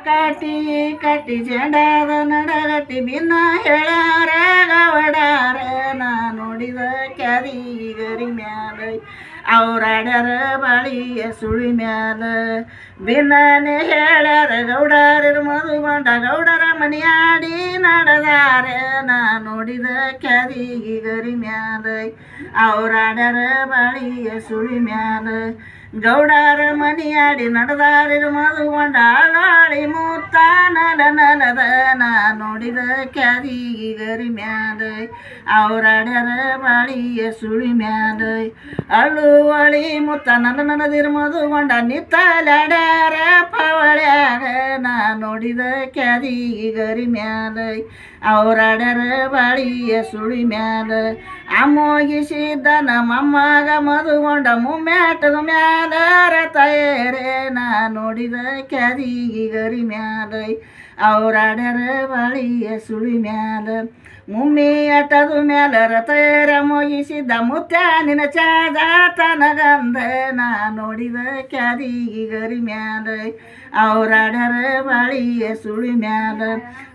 ಕಾಟಿ ಕಟ್ಟಿ ಚೆಂಡದ ನಡಗಟ್ಟಿ ಭಿನ್ನ ಹೇಳಾರ ಗವಡಾರ ನಾ ನೋಡಿದ ಕ್ಯಾದಿ ಗರಿ ಮ್ಯಾಲ ಅವ್ರಾಡ್ಯಾರ ಬಾಳಿಯ ಸುಳಿ ಮ್ಯಾಲ ಭಿನ್ನನೆ ಹೇಳ್ಯಾರ ಗೌಡರ ಮದುಗೊಂಡ ಗೌಡರ ಮನಿಯಾಡಿ ನಡೆದಾರ ನಾ ನೋಡಿದ ಕ್ಯಾದಿ ಗರಿ ಮ್ಯಾಲ ಅವ್ರಾಡ್ಯಾರ ಬಾಳಿಯ ಸುಳಿ ಮ್ಯಾಲ ಗೌಡರ ಮನಿಯಾಡಿ ನಡೆದಾರ ಮದುಗೊಂಡ ಆಳಾಳಿ ಮೂತ ನಲದ ನಾ ನೋಡಿದ ಕ್ಯಾದಿ ಗರಿ ಮ್ಯಾಲ ಅವ್ರಾಡ್ಯಾರ ಬಾಳಿಯ ಸುಳಿ ಮ್ಯಾಲ ಅಳುವಳಿ ಮುತ್ತ ನಲದಿರ ಮದುಗೊಂಡ ನಿತ್ತಲಾಡ್ಯಾರ ಪವಳ್ಯಾಗ ನಾ ನೋಡಿದ ಕ್ಯಾದಿ ಗರಿ ಮ್ಯಾಲ ಅವ್ರಾಡ್ಯಾರ ಬಾಳಿಯ ಸುಳಿ ಮ್ಯಾಲ ಅಮ್ಮೋಗಿಸಿದ್ದ ನಮ್ಮಮ್ಮಗ ಮದುಗೊಂಡ ಮುಮ್ಮ್ಯಾಟದ ಮ್ಯಾಲ ರತಯರೇ ನಾ ನೋಡಿದ ಕ್ಯಾದಿ ಗರಿ ಮ್ಯಾಲ ಅವ್ರಾಡ್ಯಾರ ಬಾಳಿಯ ಸುಳಿ ಮ್ಯಾಲ ಮುಮ್ಮಿ ಆಟದ ಮ್ಯಾಲ ರತಯರ ಮೋಗಿಸಿದ್ದ ಮುತ್ಯ ನಿನ ಚಾದ ತನಗಂದ ನಾ ನೋಡಿದ ಕ್ಯಾದಿ ಗರಿ ಮ್ಯಾಲ ಅವ್ರಾಡ್ಯಾರ ಬಾಳಿಯ ಸುಳಿ ಮ್ಯಾಲ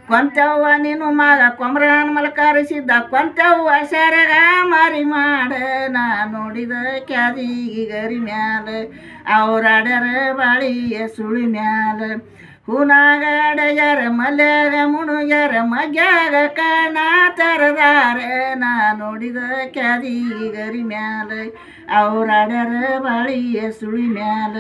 ಕೊಂತವ್ವ ನೀನು ಮಗ ಕೊಮ್ರನ್ ಮಲಕರಿಸಿದ್ದ ಕೊಂತವ್ವ ಸೆರಗ ಮಾರಿ ಮಾಡ ನಾ ನೋಡಿದ ಕ್ಯಾದಿ ಗರಿ ಮ್ಯಾಲ ಅವ್ರಾಡ್ಯಾರ ಬಾಳಿಯ ಸುಳಿ ಮ್ಯಾಲ ಹೂನಾಗ ಅಡಗ್ಯಾರ ಮಲ್ಯಾಗ ಮುಣಗ್ಯಾರ ಮಗ್ಯಾಗ ಕಣ ತರದಾರ ನಾ ನೋಡಿದ ಕ್ಯಾದಿ ಗರಿ ಮ್ಯಾಲ ಅವ್ರಾಡ್ಯಾರ ಬಾಳಿಯ ಸುಳಿ ಮ್ಯಾಲ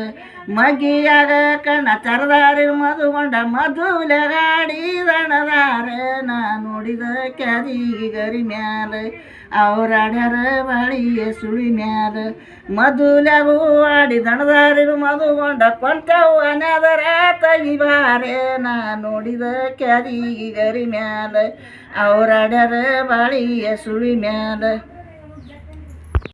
ಮಗ್ಗಿಯಾಗ ಕಣ ತರದಾರ ಮದುಗೊಂಡ ಮಧುಲೆಗಾಡಿ ದಣದಾರ ನಾ ನೋಡಿದ ಕ್ಯಾದಿ ಗರಿ ಮ್ಯಾಲ ಅವ್ರಾಡ್ಯಾರ ಬಾಳಿಯ ಸುಳಿ ಮ್ಯಾಲ ಮಧುಲೆಗೂ ಆಡಿ ದಣದಾರ ಮದುಗೊಂಡ ಕೊಂತವ್ವ ನೆದರ ತೆಗಿಬಾರೆ ನಾ ನೋಡಿದ ಕ್ಯಾದಿ ಗರಿ ಮ್ಯಾಲ ಅವ್ರಾಡ್ಯಾರ ಬಾಳಿಯ ಸುಳಿ ಮ್ಯಾಲ